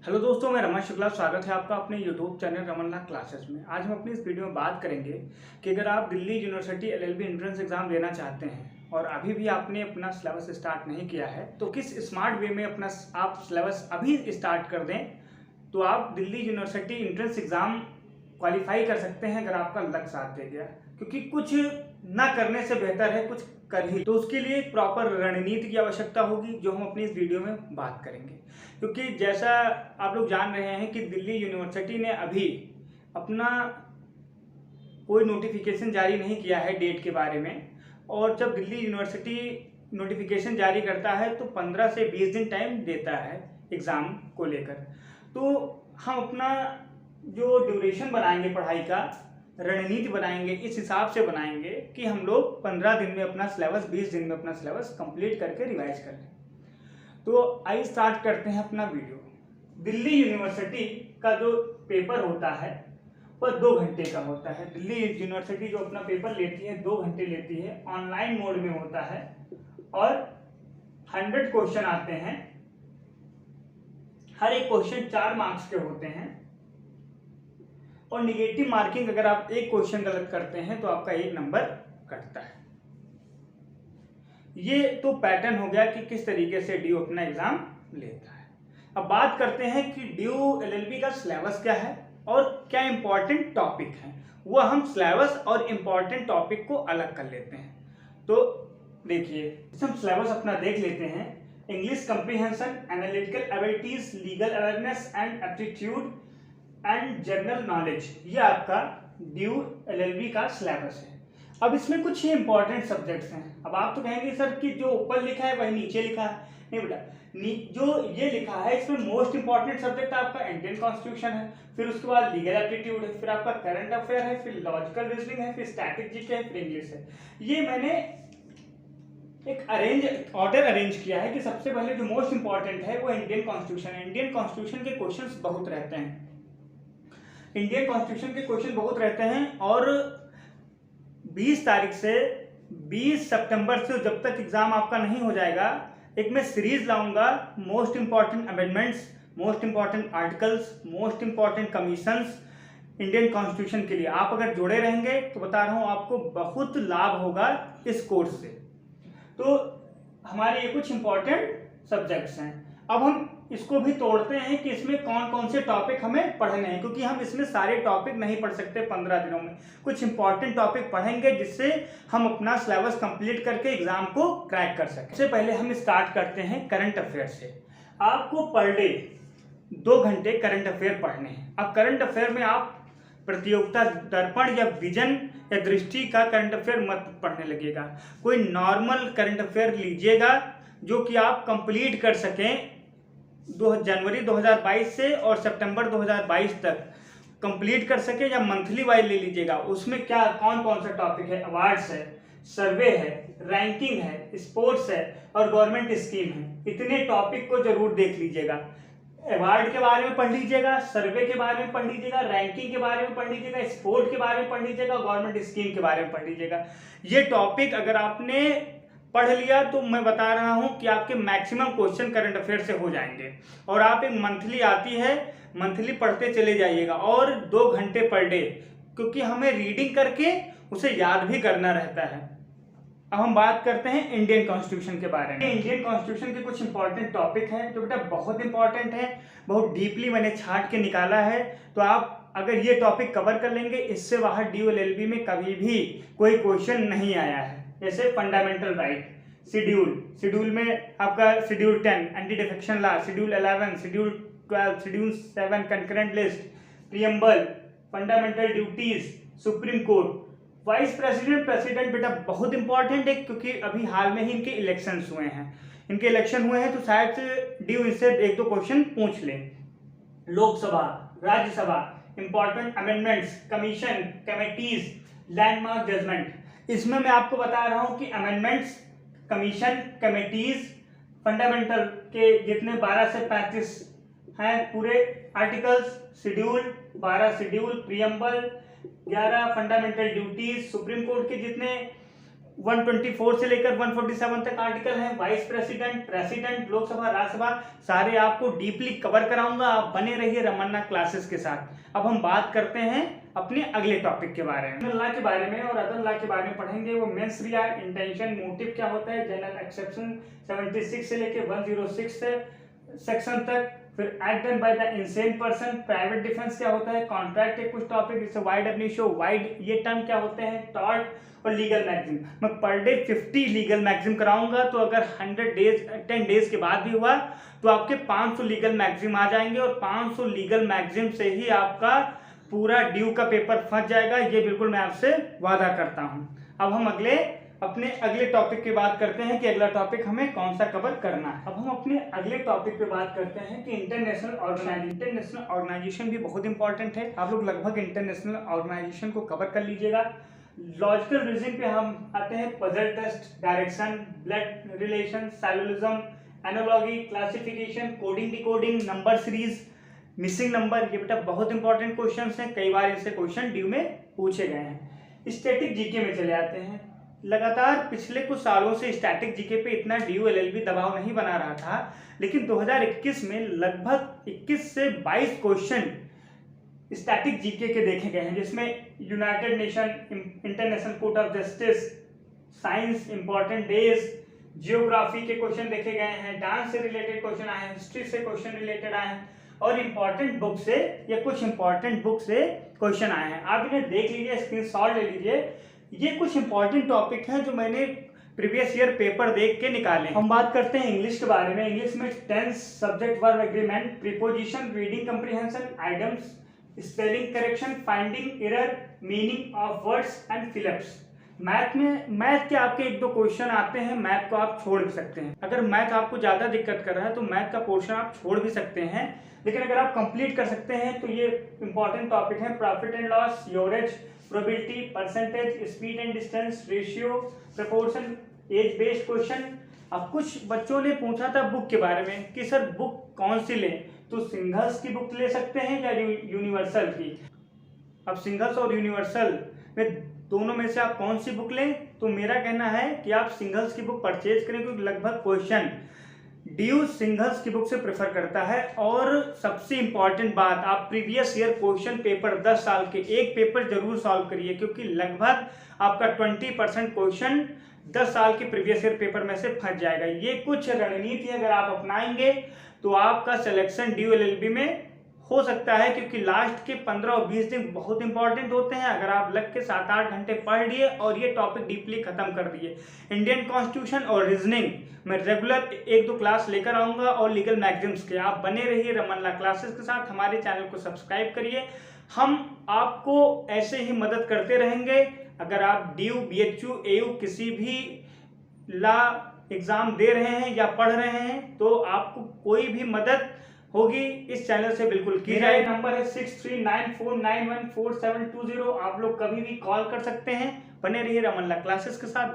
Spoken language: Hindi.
हेलो दोस्तों, मैं रमन शुक्ला। स्वागत है आपका अपने यूट्यूब चैनल रमन लाल क्लासेस में। आज हम अपनी इस वीडियो में बात करेंगे कि अगर आप Delhi university LLB entrance exam देना चाहते हैं और अभी भी आपने अपना सिलेबस स्टार्ट नहीं किया है तो किस स्मार्ट वे में अपना आप सिलेबस अभी स्टार्ट कर दें तो आप Delhi university entrance exam qualify कर सकते हैं अगर आपका लक साथ दे गया। क्योंकि कुछ ना करने से बेहतर है कुछ कर ही, तो उसके लिए एक प्रॉपर रणनीति की आवश्यकता होगी जो हम अपनी इस वीडियो में बात करेंगे। क्योंकि जैसा आप लोग जान रहे हैं कि दिल्ली यूनिवर्सिटी ने अभी अपना कोई नोटिफिकेशन जारी नहीं किया है डेट के बारे में, और जब दिल्ली यूनिवर्सिटी नोटिफिकेशन जारी करता है तो 15 से 20 दिन टाइम देता है एग्ज़ाम को लेकर। तो हम अपना जो ड्यूरेशन बनाएंगे पढ़ाई का, रणनीति बनाएंगे, इस हिसाब से बनाएंगे कि हम लोग 15 दिन में अपना सिलेबस, 20 दिन में अपना सिलेबस कंप्लीट करके रिवाइज कर लें। तो आइए स्टार्ट करते हैं अपना वीडियो। दिल्ली यूनिवर्सिटी का जो पेपर होता है वह 2 घंटे का होता है। दिल्ली यूनिवर्सिटी जो अपना पेपर लेती है 2 घंटे लेती है, ऑनलाइन मोड में होता है और 100 क्वेश्चन आते हैं। हर एक क्वेश्चन 4 मार्क्स के होते हैं और निगेटिव मार्किंग अगर आप एक क्वेश्चन गलत करते हैं तो आपका 1 नंबर कटता है। ये तो पैटर्न हो गया कि किस तरीके से ड्यू अपना एग्जाम लेता है। अब बात करते हैं कि ड्यू एलएलबी का सिलेबस क्या है और क्या इंपॉर्टेंट टॉपिक है। वो हम सिलेबस और इंपॉर्टेंट टॉपिक को अलग कर लेते हैं। तो देखिए, हम सिलेबस अपना देख लेते हैं। English comprehension, analytical abilities, legal awareness and aptitude and general knowledge, ये आपका ड्यू एलएलबी का सिलेबस है। अब इसमें कुछ ही इंपॉर्टेंट सब्जेक्ट्स हैं। अब आप तो कहेंगे सर कि जो ऊपर लिखा है वही नीचे लिखा है। नहीं बेटा, जो ये लिखा है इसमें मोस्ट इंपॉर्टेंट सब्जेक्ट आपका इंडियन कॉन्स्टिट्यूशन है, फिर उसके बाद लीगल एप्टीट्यूड है, फिर आपका करंट अफेयर है, फिर लॉजिकल रीजनिंग है, फिर स्टैटिक जीके है, फिर इंग्लिश है। ये मैंने एक ऑर्डर अरेंज किया है कि सबसे पहले जो मोस्ट इंपॉर्टेंट है वो इंडियन कॉन्स्टिट्यूशन है। इंडियन कॉन्स्टिट्यूशन के क्वेश्चंस बहुत रहते हैं। इंडियन कॉन्स्टिट्यूशन के क्वेश्चन बहुत रहते हैं और 20 तारीख से 20 सितंबर से जब तक एग्जाम आपका नहीं हो जाएगा, एक मैं सीरीज लाऊंगा most important amendments, most important articles, most important commissions Indian constitution के लिए। आप अगर जुड़े रहेंगे तो बता रहा हूं आपको बहुत लाभ होगा इस कोर्स से। तो हमारे ये कुछ इंपॉर्टेंट सब्जेक्ट्स हैं। अब हम इसको भी तोड़ते हैं कि इसमें कौन कौन से टॉपिक हमें पढ़ने हैं, क्योंकि हम इसमें सारे टॉपिक नहीं पढ़ सकते 15 दिनों में। कुछ इंपॉर्टेंट टॉपिक पढ़ेंगे जिससे हम अपना सिलेबस कंप्लीट करके एग्जाम को क्रैक कर सकें। सबसे पहले हम स्टार्ट करते हैं करंट अफेयर से। आपको पर डे 2 घंटे करंट अफेयर पढ़ने हैं। अब करंट अफेयर में आप प्रतियोगिता दर्पण या विजन या दृष्टि का करंट अफेयर मत पढ़ने लगेगा। कोई नॉर्मल करंट अफेयर लीजिएगा जो कि आप कंप्लीट कर सकें। जनवरी 2022 से और सितंबर 2022 तक कंप्लीट कर सके, या मंथली वाइज ले लीजिएगा। उसमें क्या कौन कौन सा टॉपिक है, अवार्ड्स है, सर्वे है, रैंकिंग है, स्पोर्ट्स है और गवर्नमेंट स्कीम है। इतने टॉपिक को जरूर देख लीजिएगा। अवार्ड के बारे में पढ़ लीजिएगा, सर्वे के बारे में पढ़ लीजिएगा, रैंकिंग के बारे में पढ़ लीजिएगा, स्पोर्ट के बारे में पढ़ लीजिएगा, गवर्नमेंट स्कीम के बारे में पढ़ लीजिएगा। ये टॉपिक अगर आपने पढ़ लिया तो मैं बता रहा हूं कि आपके मैक्सिमम क्वेश्चन करंट अफेयर से हो जाएंगे। और आप एक मंथली आती है, मंथली पढ़ते चले जाइएगा और 2 घंटे पर डे, क्योंकि हमें रीडिंग करके उसे याद भी करना रहता है। अब हम बात करते हैं इंडियन कॉन्स्टिट्यूशन के बारे में। इंडियन कॉन्स्टिट्यूशन के कुछ इंपॉर्टेंट टॉपिक हैं जो बेटा बहुत इंपॉर्टेंट है, बहुत डीपली मैंने छांट के निकाला है। तो आप अगर ये टॉपिक कवर कर लेंगे, इससे बाहर ड्यू एलएलबी में कभी भी कोई क्वेश्चन नहीं आया है। जैसे फंडामेंटल राइट, शेड्यूल में आपका schedule 10 anti defection law, schedule 11, schedule 12, schedule 7 concurrent list, preamble, fundamental duties, supreme court, vice president, president बेटा बहुत इंपॉर्टेंट है क्योंकि अभी हाल में ही इनके इलेक्शंस हुए हैं। इनके इलेक्शन हुए हैं तो शायद से ड्यू इससे 1-2 क्वेश्चन पूछ ले। Lok Sabha, Rajya Sabha, important amendments, commission, committees, landmark judgment. इसमें मैं आपको बता रहा हूं कि अमेंडमेंट्स, कमीशन, कमेटीज, फंडामेंटल के जितने 12 से 35 हैं पूरे articles, schedule 12 schedule, preamble 11, fundamental duties, supreme court के जितने 124 से लेकर 147 तक आर्टिकल हैं। Vice president, president, Lok Sabha, Rajya Sabha, सारे आपको डीपली कवर कराऊंगा। आप बने रहिए रमन्ना क्लासेस के साथ। अब हम बात करते हैं अपने अगले टॉपिक के बारे में। लॉ के बारे में और अदर लॉ के बारे में पढ़ेंगे। वो मेंस री इंटेंशन, मोटिव क्या होता है, जनरल एक्सेप्शन 76 से लेकर 106 सेक्शन तक, फिर act done by the insane person, private defence क्या होता है, कॉन्ट्रैक्ट के कुछ टॉपिक जैसे वाइड एबनिशो, वाइड ये टर्म क्या होते हैं, टॉर्ट और लीगल मैक्सिम। मैं पर डे 50 लीगल मैक्सिम कराऊंगा, तो अगर 10 डेज के बाद भी हुआ तो आपके 500 लीगल मैक्सिम आ जाएंगे और 500 लीगल मैक्सिम से ही आपका पूरा ड्यू का पेपर फंस जाएगा। ये बिल्कुल मैं आपसे वादा करता हूं। अब हम अपने अगले टॉपिक की बात करते हैं कि अगला टॉपिक हमें कौन सा कवर करना है। अब हम अपने अगले टॉपिक पे बात करते हैं कि इंटरनेशनल ऑर्गेनाइजेशन भी बहुत इंपॉर्टेंट है। आप लोग लगभग इंटरनेशनल ऑर्गेनाइजेशन को कवर कर लीजिएगा। लॉजिकल रीजनिंग पे हम आते हैं, puzzle test, direction, blood relation, syllogism, analogy, classification, coding decoding, number series, missing number. ये बेटा बहुत इंपॉर्टेंट क्वेश्चन हैं, कई बार इनसे क्वेश्चन ड्यू में पूछे गए हैं। स्टैटिक जीके में चले आते हैं। लगातार पिछले कुछ सालों से स्टैटिक जीके पे इतना ड्यू एलएलबी दबाव नहीं बना रहा था, लेकिन 2021 में लगभग 21 से 22 क्वेश्चन स्टैटिक जीके के देखे गए हैं, जिसमें United nation, international court of justice, science, important days, geography के क्वेश्चन देखे गए हैं, डांस से रिलेटेड क्वेश्चन आए हैं, हिस्ट्री से क्वेश्चन रिलेटेड आए हैं और इंपॉर्टेंट बुक से या कुछ इंपॉर्टेंट बुक से क्वेश्चन आए हैं। आप इन्हें देख लीजिए, स्क्रीनशॉट ले लीजिए। ये कुछ इंपॉर्टेंट टॉपिक हैं जो मैंने प्रीवियस ईयर पेपर देख के निकाले। हम बात करते हैं इंग्लिश के बारे में। इंग्लिश में tense, subject verb agreement, preposition, reading comprehension, items, spelling correction, finding error, meaning of words and fill ups. Math के आपके 1-2 क्वेश्चन आते हैं, मैथ को आप छोड़ भी सकते हैं। अगर मैथ आपको ज्यादा दिक्कत कर रहा है तो मैथ का पोर्शन आप छोड़ भी सकते हैं, लेकिन अगर आप कंप्लीट कर सकते हैं तो ये इंपॉर्टेंट टॉपिक है। Profit and loss, average, probability, percentage, speed and distance, ratio, proportion, age based question. अब कुछ बच्चों ने पूछा था बुक के बारे में कि सर बुक कौन सी लें, तो सिंघल्स की बुक ले सकते हैं या यूनिवर्सल की। अब सिंघल्स और यूनिवर्सल में दोनों में से आप कौन सी बुक लें, तो मेरा कहना है कि आप सिंघल्स की बुक परचेज करें, क्योंकि लगभग क्वेश्चन ड्यू सिंघल्स की बुक से प्रेफर करता है। और सबसे इंपॉर्टेंट बात, आप प्रीवियस ईयर क्वेश्चन पेपर 10 साल के एक पेपर जरूर सॉल्व करिए, क्योंकि लगभग आपका 20% क्वेश्चन 10 साल के प्रीवियस ईयर पेपर में से फंस जाएगा। ये कुछ रणनीति अगर आप अपनाएंगे तो आपका सिलेक्शन ड्यू एलएलबी में हो सकता है, क्योंकि लास्ट के 15 और 20 दिन बहुत इंपॉर्टेंट होते हैं। अगर आप लग के 7-8 घंटे पढ़ लिए और ये टॉपिक डीपली खत्म कर दिए। इंडियन कॉन्स्टिट्यूशन और रीजनिंग मैं रेगुलर 1-2 क्लास लेकर आऊंगा और लीगल मैगजीन्स के। आप बने रहिए रमन्ना क्लासेस के साथ, हमारे चैनल को सब्सक्राइब करिए। हम आपको ऐसे ही मदद करते रहेंगे। अगर आप ड्यू, बीएचयू, एयू किसी भी लॉ एग्जाम दे रहे हैं या पढ़ रहे हैं तो आपको कोई भी मदद होगी इस चैनल से बिल्कुल की जाए। नंबर है 6394914720। आप लोग कभी भी कॉल कर सकते हैं। बने रहिए रमन्ना क्लासेस के साथ।